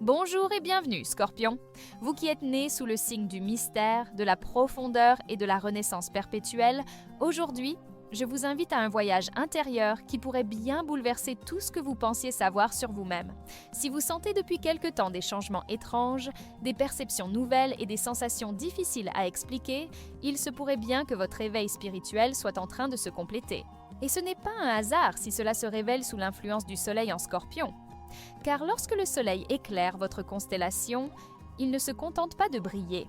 Bonjour et bienvenue, Scorpion. Vous qui êtes né sous le signe du mystère, de la profondeur et de la renaissance perpétuelle, aujourd'hui, je vous invite à un voyage intérieur qui pourrait bien bouleverser tout ce que vous pensiez savoir sur vous-même. Si vous sentez depuis quelque temps des changements étranges, des perceptions nouvelles et des sensations difficiles à expliquer, il se pourrait bien que votre éveil spirituel soit en train de se compléter. Et ce n'est pas un hasard si cela se révèle sous l'influence du Soleil en Scorpion. Car lorsque le Soleil éclaire votre constellation, il ne se contente pas de briller.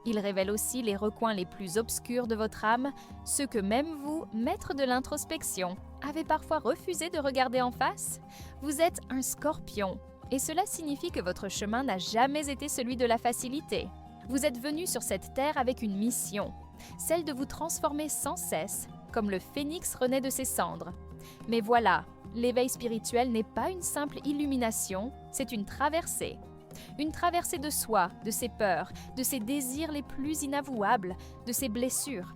Il révèle aussi les recoins les plus obscurs de votre âme, ceux que même vous, maître de l'introspection, avez parfois refusé de regarder en face. Vous êtes un Scorpion, et cela signifie que votre chemin n'a jamais été celui de la facilité. Vous êtes venu sur cette terre avec une mission, celle de vous transformer sans cesse, comme le phénix renaît de ses cendres. Mais voilà, l'éveil spirituel n'est pas une simple illumination, c'est une traversée. Une traversée de soi, de ses peurs, de ses désirs les plus inavouables, de ses blessures.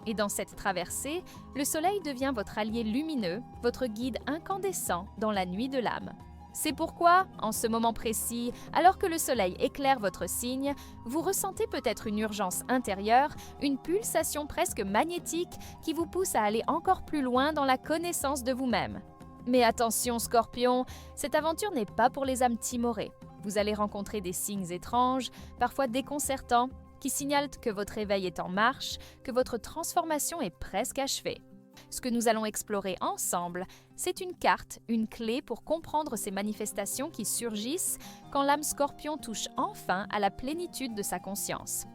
Et dans cette traversée, le soleil devient votre allié lumineux, votre guide incandescent dans la nuit de l'âme. C'est pourquoi, en ce moment précis, alors que le soleil éclaire votre signe, vous ressentez peut-être une urgence intérieure, une pulsation presque magnétique qui vous pousse à aller encore plus loin dans la connaissance de vous-même. Mais attention Scorpion, cette aventure n'est pas pour les âmes timorées. Vous allez rencontrer des signes étranges, parfois déconcertants, qui signalent que votre éveil est en marche, que votre transformation est presque achevée. Ce que nous allons explorer ensemble, c'est une carte, une clé pour comprendre ces manifestations qui surgissent quand l'âme Scorpion touche enfin à la plénitude de sa conscience.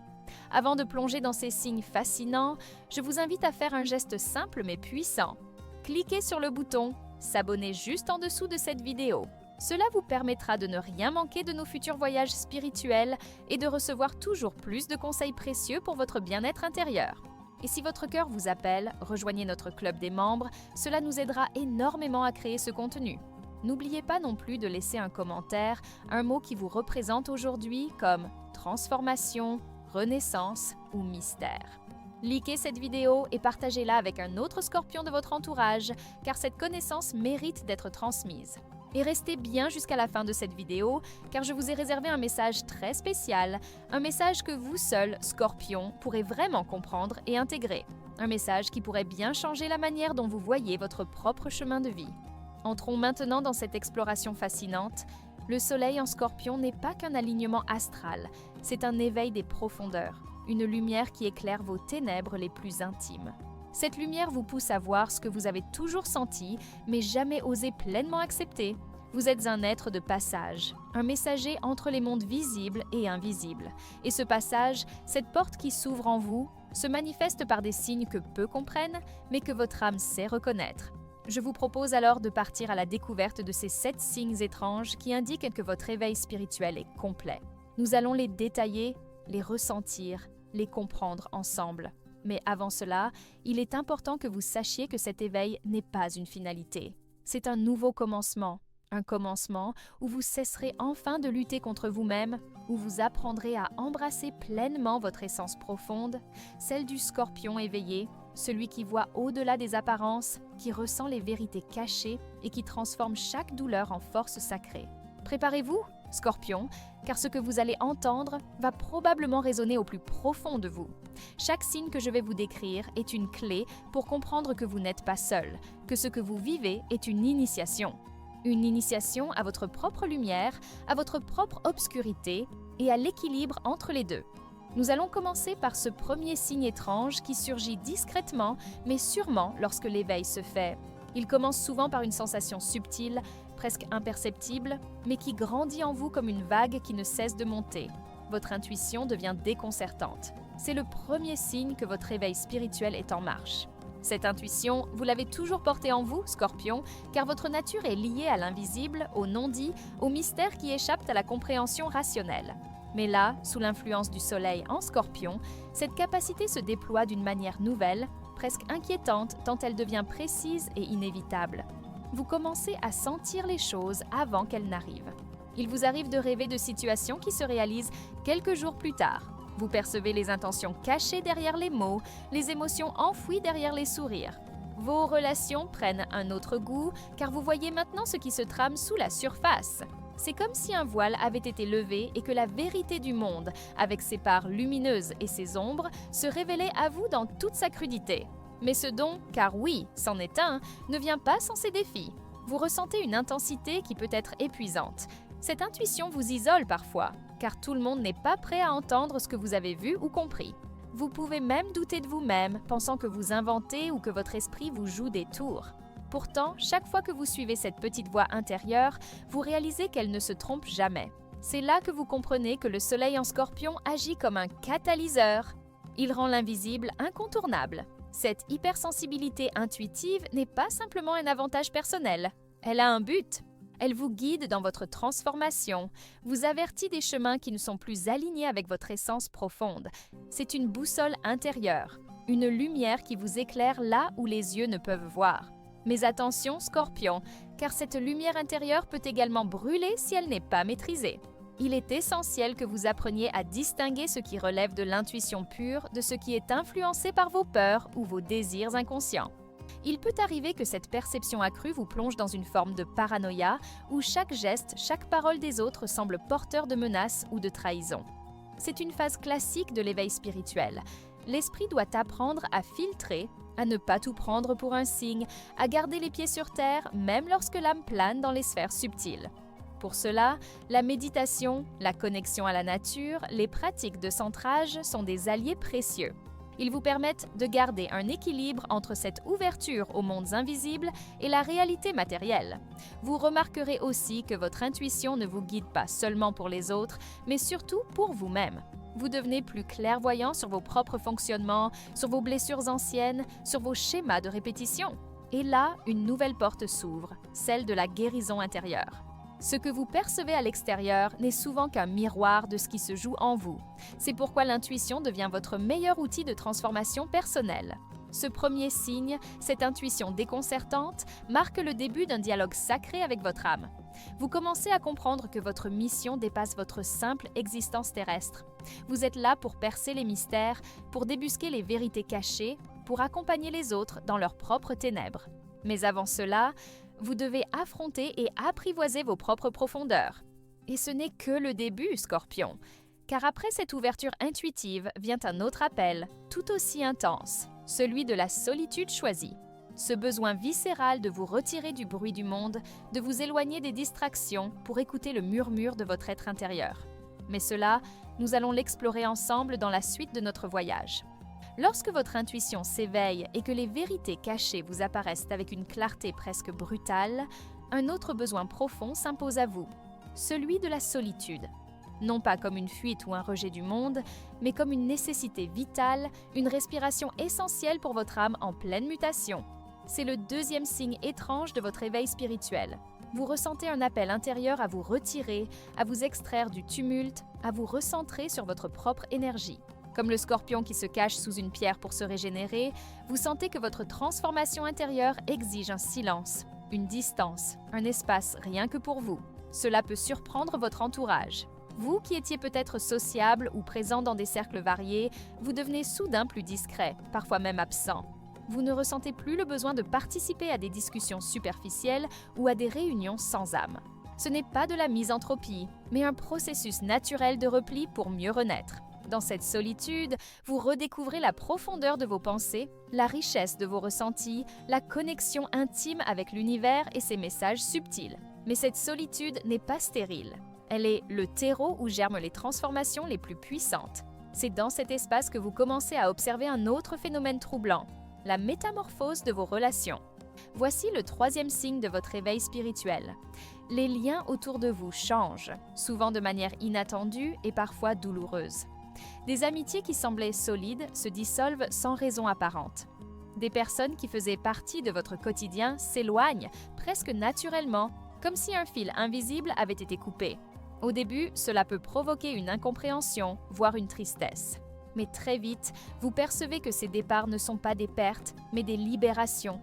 Avant de plonger dans ces signes fascinants, je vous invite à faire un geste simple mais puissant. Cliquez sur le bouton « S'abonner » juste en dessous de cette vidéo. Cela vous permettra de ne rien manquer de nos futurs voyages spirituels et de recevoir toujours plus de conseils précieux pour votre bien-être intérieur. Et si votre cœur vous appelle, rejoignez notre club des membres, cela nous aidera énormément à créer ce contenu. N'oubliez pas non plus de laisser un commentaire, un mot qui vous représente aujourd'hui comme transformation, renaissance ou mystère. Likez cette vidéo et partagez-la avec un autre Scorpion de votre entourage, car cette connaissance mérite d'être transmise. Et restez bien jusqu'à la fin de cette vidéo, car je vous ai réservé un message très spécial, un message que vous seul, Scorpion, pourrez vraiment comprendre et intégrer. Un message qui pourrait bien changer la manière dont vous voyez votre propre chemin de vie. Entrons maintenant dans cette exploration fascinante. Le Soleil en Scorpion n'est pas qu'un alignement astral, c'est un éveil des profondeurs, une lumière qui éclaire vos ténèbres les plus intimes. Cette lumière vous pousse à voir ce que vous avez toujours senti, mais jamais osé pleinement accepter. Vous êtes un être de passage, un messager entre les mondes visibles et invisibles. Et ce passage, cette porte qui s'ouvre en vous, se manifeste par des signes que peu comprennent, mais que votre âme sait reconnaître. Je vous propose alors de partir à la découverte de ces 7 signes étranges qui indiquent que votre éveil spirituel est complet. Nous allons les détailler, les ressentir, les comprendre ensemble. Mais avant cela, il est important que vous sachiez que cet éveil n'est pas une finalité. C'est un nouveau commencement. Un commencement où vous cesserez enfin de lutter contre vous-même, où vous apprendrez à embrasser pleinement votre essence profonde, celle du Scorpion éveillé, celui qui voit au-delà des apparences, qui ressent les vérités cachées et qui transforme chaque douleur en force sacrée. Préparez-vous, Scorpion, car ce que vous allez entendre va probablement résonner au plus profond de vous. Chaque signe que je vais vous décrire est une clé pour comprendre que vous n'êtes pas seul, que ce que vous vivez est une initiation. Une initiation à votre propre lumière, à votre propre obscurité et à l'équilibre entre les deux. Nous allons commencer par ce premier signe étrange qui surgit discrètement, mais sûrement lorsque l'éveil se fait. Il commence souvent par une sensation subtile, presque imperceptible, mais qui grandit en vous comme une vague qui ne cesse de monter. Votre intuition devient déconcertante. C'est le premier signe que votre éveil spirituel est en marche. Cette intuition, vous l'avez toujours portée en vous, Scorpion, car votre nature est liée à l'invisible, au non-dit, aux mystères qui échappent à la compréhension rationnelle. Mais là, sous l'influence du Soleil en Scorpion, cette capacité se déploie d'une manière nouvelle, presque inquiétante tant elle devient précise et inévitable. Vous commencez à sentir les choses avant qu'elles n'arrivent. Il vous arrive de rêver de situations qui se réalisent quelques jours plus tard. Vous percevez les intentions cachées derrière les mots, les émotions enfouies derrière les sourires. Vos relations prennent un autre goût car vous voyez maintenant ce qui se trame sous la surface. C'est comme si un voile avait été levé et que la vérité du monde, avec ses parts lumineuses et ses ombres, se révélait à vous dans toute sa crudité. Mais ce don, car oui, c'en est un, ne vient pas sans ses défis. Vous ressentez une intensité qui peut être épuisante. Cette intuition vous isole parfois, car tout le monde n'est pas prêt à entendre ce que vous avez vu ou compris. Vous pouvez même douter de vous-même, pensant que vous inventez ou que votre esprit vous joue des tours. Pourtant, chaque fois que vous suivez cette petite voix intérieure, vous réalisez qu'elle ne se trompe jamais. C'est là que vous comprenez que le soleil en Scorpion agit comme un catalyseur. Il rend l'invisible incontournable. Cette hypersensibilité intuitive n'est pas simplement un avantage personnel. Elle a un but. Elle vous guide dans votre transformation, vous avertit des chemins qui ne sont plus alignés avec votre essence profonde. C'est une boussole intérieure, une lumière qui vous éclaire là où les yeux ne peuvent voir. Mais attention, Scorpion, car cette lumière intérieure peut également brûler si elle n'est pas maîtrisée. Il est essentiel que vous appreniez à distinguer ce qui relève de l'intuition pure de ce qui est influencé par vos peurs ou vos désirs inconscients. Il peut arriver que cette perception accrue vous plonge dans une forme de paranoïa où chaque geste, chaque parole des autres semble porteur de menaces ou de trahison. C'est une phase classique de l'éveil spirituel. L'esprit doit apprendre à filtrer, à ne pas tout prendre pour un signe, à garder les pieds sur terre même lorsque l'âme plane dans les sphères subtiles. Pour cela, la méditation, la connexion à la nature, les pratiques de centrage sont des alliés précieux. Ils vous permettent de garder un équilibre entre cette ouverture aux mondes invisibles et la réalité matérielle. Vous remarquerez aussi que votre intuition ne vous guide pas seulement pour les autres, mais surtout pour vous-même. Vous devenez plus clairvoyant sur vos propres fonctionnements, sur vos blessures anciennes, sur vos schémas de répétition. Et là, une nouvelle porte s'ouvre, celle de la guérison intérieure. Ce que vous percevez à l'extérieur n'est souvent qu'un miroir de ce qui se joue en vous. C'est pourquoi l'intuition devient votre meilleur outil de transformation personnelle. Ce premier signe, cette intuition déconcertante, marque le début d'un dialogue sacré avec votre âme. Vous commencez à comprendre que votre mission dépasse votre simple existence terrestre. Vous êtes là pour percer les mystères, pour débusquer les vérités cachées, pour accompagner les autres dans leurs propres ténèbres. Mais avant cela, vous devez affronter et apprivoiser vos propres profondeurs. Et ce n'est que le début, Scorpion, car après cette ouverture intuitive vient un autre appel, tout aussi intense, celui de la solitude choisie. Ce besoin viscéral de vous retirer du bruit du monde, de vous éloigner des distractions pour écouter le murmure de votre être intérieur. Mais cela, nous allons l'explorer ensemble dans la suite de notre voyage. Lorsque votre intuition s'éveille et que les vérités cachées vous apparaissent avec une clarté presque brutale, un autre besoin profond s'impose à vous, celui de la solitude. Non pas comme une fuite ou un rejet du monde, mais comme une nécessité vitale, une respiration essentielle pour votre âme en pleine mutation. C'est le deuxième signe étrange de votre éveil spirituel. Vous ressentez un appel intérieur à vous retirer, à vous extraire du tumulte, à vous recentrer sur votre propre énergie. Comme le scorpion qui se cache sous une pierre pour se régénérer, vous sentez que votre transformation intérieure exige un silence, une distance, un espace rien que pour vous. Cela peut surprendre votre entourage. Vous qui étiez peut-être sociable ou présent dans des cercles variés, vous devenez soudain plus discret, parfois même absent. Vous ne ressentez plus le besoin de participer à des discussions superficielles ou à des réunions sans âme. Ce n'est pas de la misanthropie, mais un processus naturel de repli pour mieux renaître. Dans cette solitude, vous redécouvrez la profondeur de vos pensées, la richesse de vos ressentis, la connexion intime avec l'univers et ses messages subtils. Mais cette solitude n'est pas stérile. Elle est le terreau où germent les transformations les plus puissantes. C'est dans cet espace que vous commencez à observer un autre phénomène troublant, la métamorphose de vos relations. Voici le troisième signe de votre éveil spirituel. Les liens autour de vous changent, souvent de manière inattendue et parfois douloureuse. Des amitiés qui semblaient solides se dissolvent sans raison apparente. Des personnes qui faisaient partie de votre quotidien s'éloignent presque naturellement, comme si un fil invisible avait été coupé. Au début, cela peut provoquer une incompréhension, voire une tristesse. Mais très vite, vous percevez que ces départs ne sont pas des pertes, mais des libérations.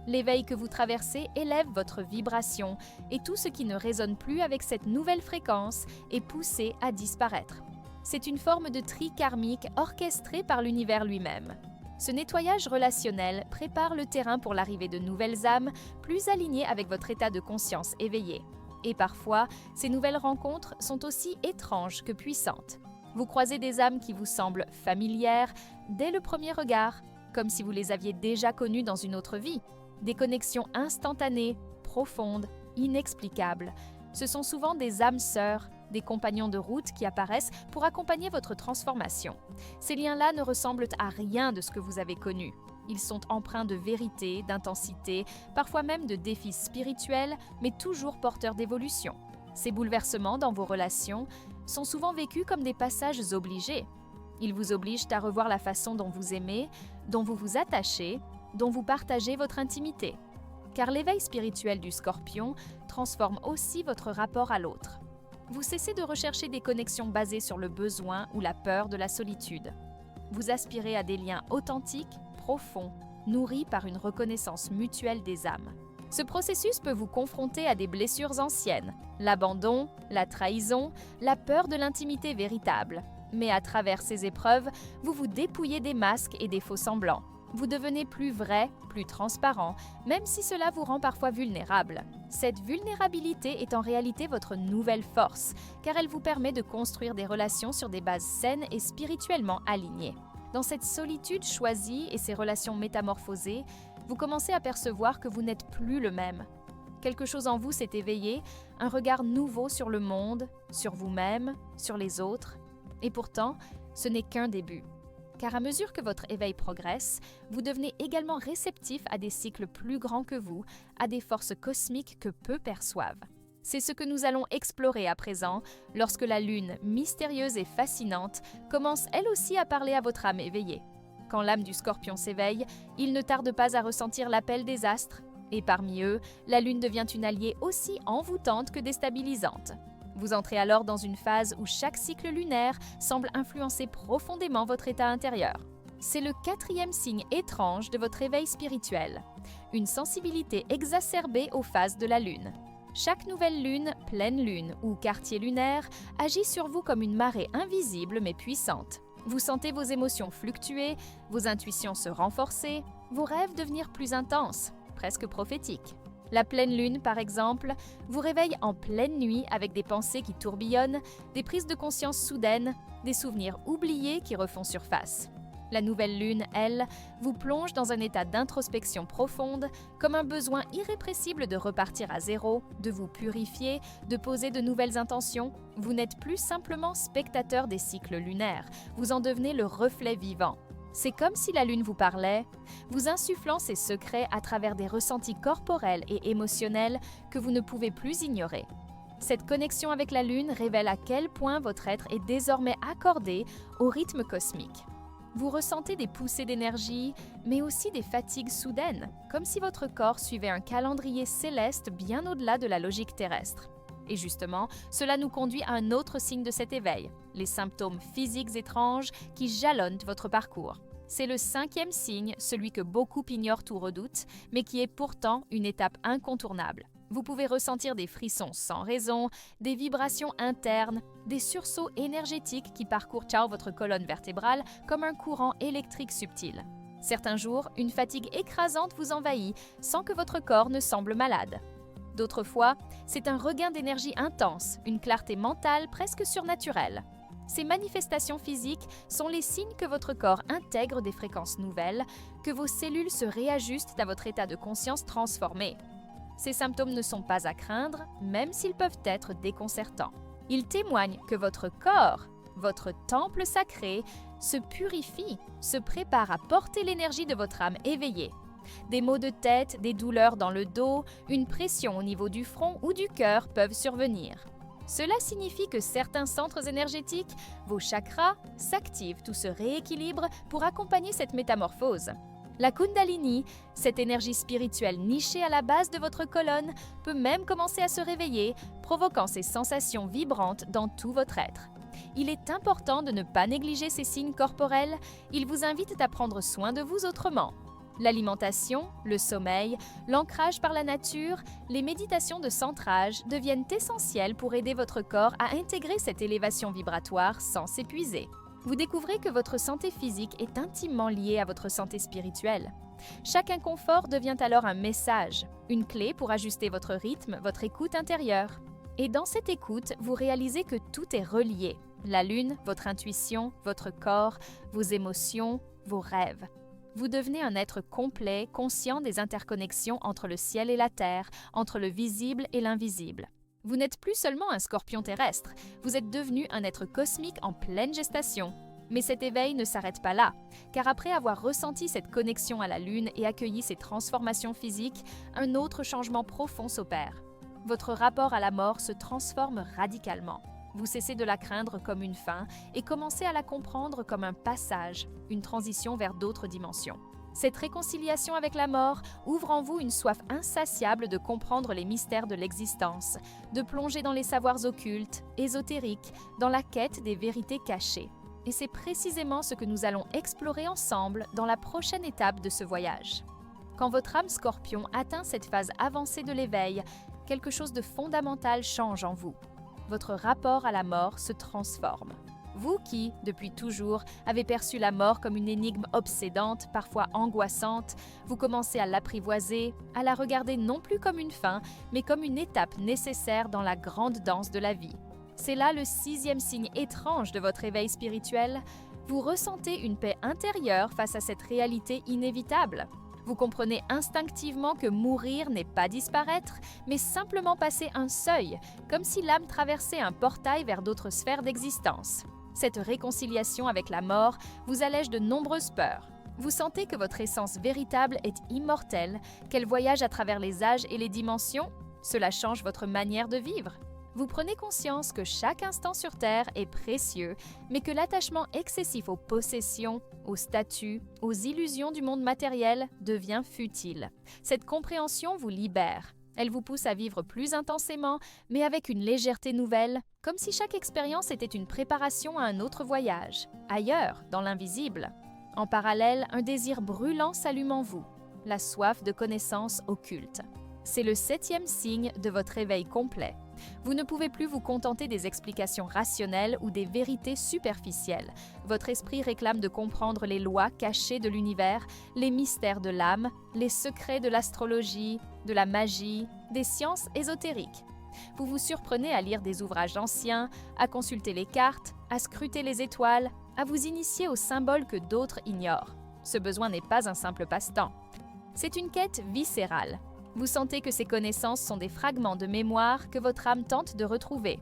L'éveil que vous traversez élève votre vibration et tout ce qui ne résonne plus avec cette nouvelle fréquence est poussé à disparaître. C'est une forme de tri karmique orchestrée par l'univers lui-même. Ce nettoyage relationnel prépare le terrain pour l'arrivée de nouvelles âmes plus alignées avec votre état de conscience éveillé. Et parfois, ces nouvelles rencontres sont aussi étranges que puissantes. Vous croisez des âmes qui vous semblent familières dès le premier regard, comme si vous les aviez déjà connues dans une autre vie. Des connexions instantanées, profondes, inexplicables. Ce sont souvent des âmes sœurs, des compagnons de route qui apparaissent pour accompagner votre transformation. Ces liens-là ne ressemblent à rien de ce que vous avez connu. Ils sont empreints de vérité, d'intensité, parfois même de défis spirituels, mais toujours porteurs d'évolution. Ces bouleversements dans vos relations sont souvent vécus comme des passages obligés. Ils vous obligent à revoir la façon dont vous aimez, dont vous vous attachez, dont vous partagez votre intimité. Car l'éveil spirituel du Scorpion transforme aussi votre rapport à l'autre. Vous cessez de rechercher des connexions basées sur le besoin ou la peur de la solitude. Vous aspirez à des liens authentiques, profonds, nourris par une reconnaissance mutuelle des âmes. Ce processus peut vous confronter à des blessures anciennes, l'abandon, la trahison, la peur de l'intimité véritable. Mais à travers ces épreuves, vous vous dépouillez des masques et des faux-semblants. Vous devenez plus vrai, plus transparent, même si cela vous rend parfois vulnérable. Cette vulnérabilité est en réalité votre nouvelle force, car elle vous permet de construire des relations sur des bases saines et spirituellement alignées. Dans cette solitude choisie et ces relations métamorphosées, vous commencez à percevoir que vous n'êtes plus le même. Quelque chose en vous s'est éveillé, un regard nouveau sur le monde, sur vous-même, sur les autres. Et pourtant, ce n'est qu'un début. Car à mesure que votre éveil progresse, vous devenez également réceptif à des cycles plus grands que vous, à des forces cosmiques que peu perçoivent. C'est ce que nous allons explorer à présent, lorsque la Lune, mystérieuse et fascinante, commence elle aussi à parler à votre âme éveillée. Quand l'âme du Scorpion s'éveille, il ne tarde pas à ressentir l'appel des astres. Et parmi eux, la Lune devient une alliée aussi envoûtante que déstabilisante. Vous entrez alors dans une phase où chaque cycle lunaire semble influencer profondément votre état intérieur. C'est le 4e signe étrange de votre éveil spirituel, une sensibilité exacerbée aux phases de la Lune. Chaque nouvelle lune, pleine lune ou quartier lunaire agit sur vous comme une marée invisible mais puissante. Vous sentez vos émotions fluctuer, vos intuitions se renforcer, vos rêves devenir plus intenses, presque prophétiques. La pleine lune, par exemple, vous réveille en pleine nuit avec des pensées qui tourbillonnent, des prises de conscience soudaines, des souvenirs oubliés qui refont surface. La nouvelle lune, elle, vous plonge dans un état d'introspection profonde, comme un besoin irrépressible de repartir à zéro, de vous purifier, de poser de nouvelles intentions. Vous n'êtes plus simplement spectateur des cycles lunaires, vous en devenez le reflet vivant. C'est comme si la Lune vous parlait, vous insufflant ses secrets à travers des ressentis corporels et émotionnels que vous ne pouvez plus ignorer. Cette connexion avec la Lune révèle à quel point votre être est désormais accordé au rythme cosmique. Vous ressentez des poussées d'énergie, mais aussi des fatigues soudaines, comme si votre corps suivait un calendrier céleste bien au-delà de la logique terrestre. Et justement, cela nous conduit à un autre signe de cet éveil, les symptômes physiques étranges qui jalonnent votre parcours. C'est le 5e signe, celui que beaucoup ignorent ou redoutent, mais qui est pourtant une étape incontournable. Vous pouvez ressentir des frissons sans raison, des vibrations internes, des sursauts énergétiques qui parcourent votre colonne vertébrale comme un courant électrique subtil. Certains jours, une fatigue écrasante vous envahit sans que votre corps ne semble malade. D'autres fois, c'est un regain d'énergie intense, une clarté mentale presque surnaturelle. Ces manifestations physiques sont les signes que votre corps intègre des fréquences nouvelles, que vos cellules se réajustent à votre état de conscience transformé. Ces symptômes ne sont pas à craindre, même s'ils peuvent être déconcertants. Ils témoignent que votre corps, votre temple sacré, se purifie, se prépare à porter l'énergie de votre âme éveillée. Des maux de tête, des douleurs dans le dos, une pression au niveau du front ou du cœur peuvent survenir. Cela signifie que certains centres énergétiques, vos chakras, s'activent ou se rééquilibrent pour accompagner cette métamorphose. La Kundalini, cette énergie spirituelle nichée à la base de votre colonne, peut même commencer à se réveiller, provoquant ces sensations vibrantes dans tout votre être. Il est important de ne pas négliger ces signes corporels, ils vous invitent à prendre soin de vous autrement. L'alimentation, le sommeil, l'ancrage par la nature, les méditations de centrage deviennent essentielles pour aider votre corps à intégrer cette élévation vibratoire sans s'épuiser. Vous découvrez que votre santé physique est intimement liée à votre santé spirituelle. Chaque inconfort devient alors un message, une clé pour ajuster votre rythme, votre écoute intérieure. Et dans cette écoute, vous réalisez que tout est relié. La lune, votre intuition, votre corps, vos émotions, vos rêves. Vous devenez un être complet, conscient des interconnexions entre le ciel et la terre, entre le visible et l'invisible. Vous n'êtes plus seulement un scorpion terrestre, vous êtes devenu un être cosmique en pleine gestation. Mais cet éveil ne s'arrête pas là, car après avoir ressenti cette connexion à la lune et accueilli ces transformations physiques, un autre changement profond s'opère. Votre rapport à la mort se transforme radicalement. Vous cessez de la craindre comme une fin et commencez à la comprendre comme un passage, une transition vers d'autres dimensions. Cette réconciliation avec la mort ouvre en vous une soif insatiable de comprendre les mystères de l'existence, de plonger dans les savoirs occultes, ésotériques, dans la quête des vérités cachées. Et c'est précisément ce que nous allons explorer ensemble dans la prochaine étape de ce voyage. Quand votre âme scorpion atteint cette phase avancée de l'éveil, quelque chose de fondamental change en vous. Votre rapport à la mort se transforme. Vous qui, depuis toujours, avez perçu la mort comme une énigme obsédante, parfois angoissante, vous commencez à l'apprivoiser, à la regarder non plus comme une fin, mais comme une étape nécessaire dans la grande danse de la vie. C'est là le 6e signe étrange de votre éveil spirituel. Vous ressentez une paix intérieure face à cette réalité inévitable. Vous comprenez instinctivement que mourir n'est pas disparaître, mais simplement passer un seuil, comme si l'âme traversait un portail vers d'autres sphères d'existence. Cette réconciliation avec la mort vous allège de nombreuses peurs. Vous sentez que votre essence véritable est immortelle, qu'elle voyage à travers les âges et les dimensions. Cela change votre manière de vivre. Vous prenez conscience que chaque instant sur Terre est précieux, mais que l'attachement excessif aux possessions, aux statuts, aux illusions du monde matériel devient futile. Cette compréhension vous libère. Elle vous pousse à vivre plus intensément, mais avec une légèreté nouvelle, comme si chaque expérience était une préparation à un autre voyage, ailleurs, dans l'invisible. En parallèle, un désir brûlant s'allume en vous, la soif de connaissances occultes. C'est le 7e signe de votre éveil complet. Vous ne pouvez plus vous contenter des explications rationnelles ou des vérités superficielles. Votre esprit réclame de comprendre les lois cachées de l'univers, les mystères de l'âme, les secrets de l'astrologie, de la magie, des sciences ésotériques. Vous vous surprenez à lire des ouvrages anciens, à consulter les cartes, à scruter les étoiles, à vous initier aux symboles que d'autres ignorent. Ce besoin n'est pas un simple passe-temps. C'est une quête viscérale. Vous sentez que ces connaissances sont des fragments de mémoire que votre âme tente de retrouver.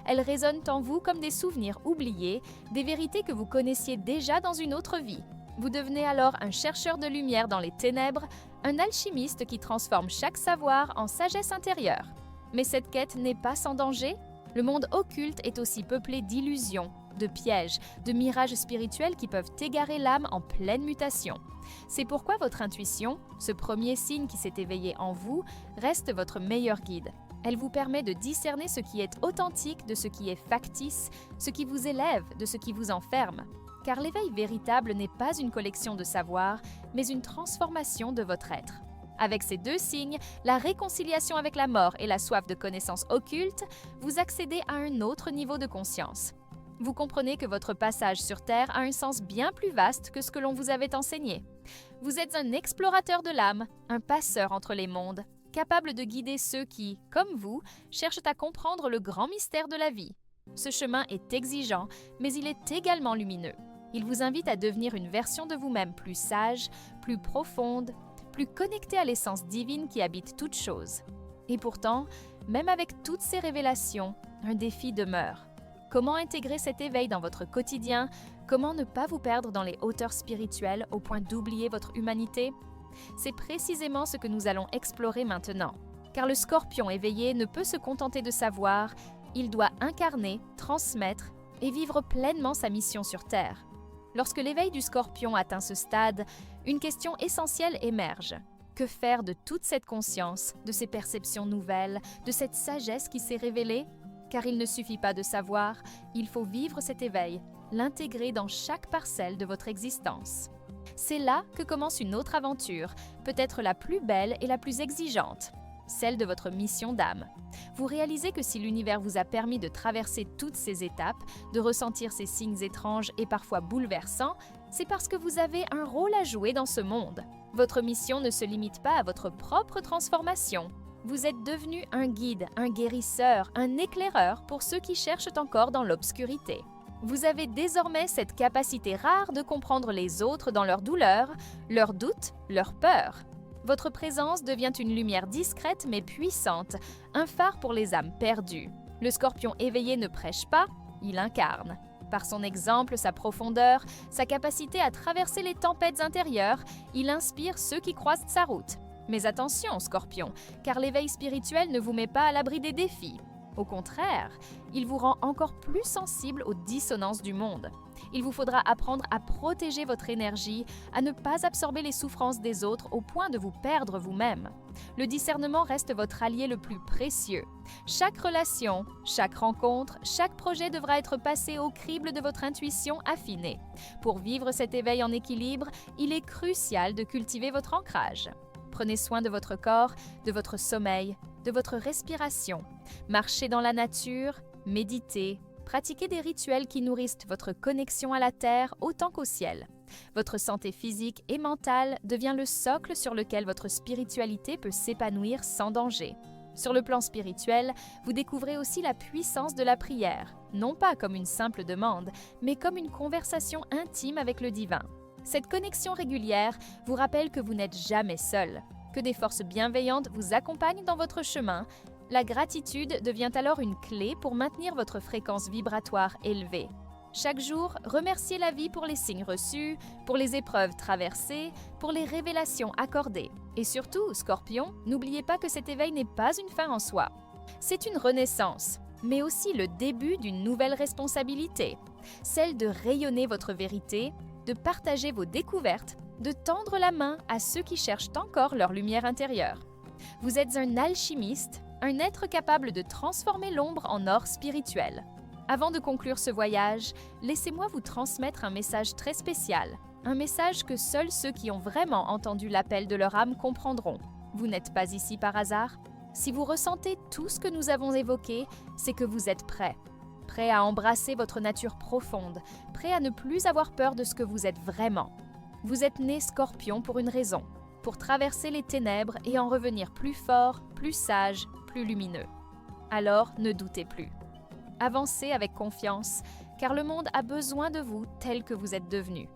Elles résonnent en vous comme des souvenirs oubliés, des vérités que vous connaissiez déjà dans une autre vie. Vous devenez alors un chercheur de lumière dans les ténèbres, un alchimiste qui transforme chaque savoir en sagesse intérieure. Mais cette quête n'est pas sans danger. Le monde occulte est aussi peuplé d'illusions, de pièges, de mirages spirituels qui peuvent égarer l'âme en pleine mutation. C'est pourquoi votre intuition, ce premier signe qui s'est éveillé en vous, reste votre meilleur guide. Elle vous permet de discerner ce qui est authentique de ce qui est factice, ce qui vous élève de ce qui vous enferme. Car l'éveil véritable n'est pas une collection de savoirs, mais une transformation de votre être. Avec ces 2 signes, la réconciliation avec la mort et la soif de connaissances occultes, vous accédez à un autre niveau de conscience. Vous comprenez que votre passage sur Terre a un sens bien plus vaste que ce que l'on vous avait enseigné. Vous êtes un explorateur de l'âme, un passeur entre les mondes, capable de guider ceux qui, comme vous, cherchent à comprendre le grand mystère de la vie. Ce chemin est exigeant, mais il est également lumineux. Il vous invite à devenir une version de vous-même plus sage, plus profonde, plus connectée à l'essence divine qui habite toute chose. Et pourtant, même avec toutes ces révélations, un défi demeure. Comment intégrer cet éveil dans votre quotidien? Comment ne pas vous perdre dans les hauteurs spirituelles au point d'oublier votre humanité? C'est précisément ce que nous allons explorer maintenant. Car le scorpion éveillé ne peut se contenter de savoir, il doit incarner, transmettre et vivre pleinement sa mission sur Terre. Lorsque l'éveil du scorpion atteint ce stade, une question essentielle émerge. Que faire de toute cette conscience, de ces perceptions nouvelles, de cette sagesse qui s'est révélée? Car il ne suffit pas de savoir, il faut vivre cet éveil, l'intégrer dans chaque parcelle de votre existence. C'est là que commence une autre aventure, peut-être la plus belle et la plus exigeante, celle de votre mission d'âme. Vous réalisez que si l'univers vous a permis de traverser toutes ces étapes, de ressentir ces signes étranges et parfois bouleversants, c'est parce que vous avez un rôle à jouer dans ce monde. Votre mission ne se limite pas à votre propre transformation. Vous êtes devenu un guide, un guérisseur, un éclaireur pour ceux qui cherchent encore dans l'obscurité. Vous avez désormais cette capacité rare de comprendre les autres dans leurs douleurs, leurs doutes, leurs peurs. Votre présence devient une lumière discrète mais puissante, un phare pour les âmes perdues. Le Scorpion éveillé ne prêche pas, il incarne. Par son exemple, sa profondeur, sa capacité à traverser les tempêtes intérieures, il inspire ceux qui croisent sa route. Mais attention, Scorpion, car l'éveil spirituel ne vous met pas à l'abri des défis. Au contraire, il vous rend encore plus sensible aux dissonances du monde. Il vous faudra apprendre à protéger votre énergie, à ne pas absorber les souffrances des autres au point de vous perdre vous-même. Le discernement reste votre allié le plus précieux. Chaque relation, chaque rencontre, chaque projet devra être passé au crible de votre intuition affinée. Pour vivre cet éveil en équilibre, il est crucial de cultiver votre ancrage. Prenez soin de votre corps, de votre sommeil, de votre respiration. Marchez dans la nature, méditez, pratiquez des rituels qui nourrissent votre connexion à la terre autant qu'au ciel. Votre santé physique et mentale devient le socle sur lequel votre spiritualité peut s'épanouir sans danger. Sur le plan spirituel, vous découvrez aussi la puissance de la prière, non pas comme une simple demande, mais comme une conversation intime avec le divin. Cette connexion régulière vous rappelle que vous n'êtes jamais seul, que des forces bienveillantes vous accompagnent dans votre chemin. La gratitude devient alors une clé pour maintenir votre fréquence vibratoire élevée. Chaque jour, remerciez la vie pour les signes reçus, pour les épreuves traversées, pour les révélations accordées. Et surtout, Scorpion, n'oubliez pas que cet éveil n'est pas une fin en soi. C'est une renaissance, mais aussi le début d'une nouvelle responsabilité, celle de rayonner votre vérité, de partager vos découvertes, de tendre la main à ceux qui cherchent encore leur lumière intérieure. Vous êtes un alchimiste, un être capable de transformer l'ombre en or spirituel. Avant de conclure ce voyage, laissez-moi vous transmettre un message très spécial, un message que seuls ceux qui ont vraiment entendu l'appel de leur âme comprendront. Vous n'êtes pas ici par hasard. Si vous ressentez tout ce que nous avons évoqué, c'est que vous êtes prêt. Prêt à embrasser votre nature profonde, prêt à ne plus avoir peur de ce que vous êtes vraiment. Vous êtes né Scorpion pour une raison, pour traverser les ténèbres et en revenir plus fort, plus sage, plus lumineux. Alors, ne doutez plus. Avancez avec confiance, car le monde a besoin de vous tel que vous êtes devenu.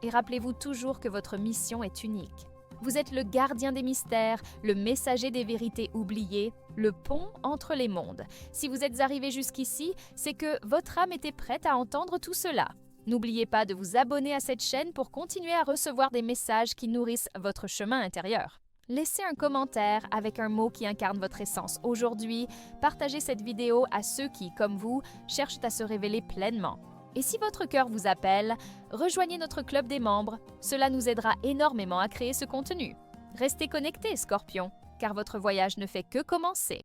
Et rappelez-vous toujours que votre mission est unique. Vous êtes le gardien des mystères, le messager des vérités oubliées, le pont entre les mondes. Si vous êtes arrivé jusqu'ici, c'est que votre âme était prête à entendre tout cela. N'oubliez pas de vous abonner à cette chaîne pour continuer à recevoir des messages qui nourrissent votre chemin intérieur. Laissez un commentaire avec un mot qui incarne votre essence aujourd'hui. Partagez cette vidéo à ceux qui, comme vous, cherchent à se révéler pleinement. Et si votre cœur vous appelle, rejoignez notre club des membres. Cela nous aidera énormément à créer ce contenu. Restez connectés, Scorpion, car votre voyage ne fait que commencer.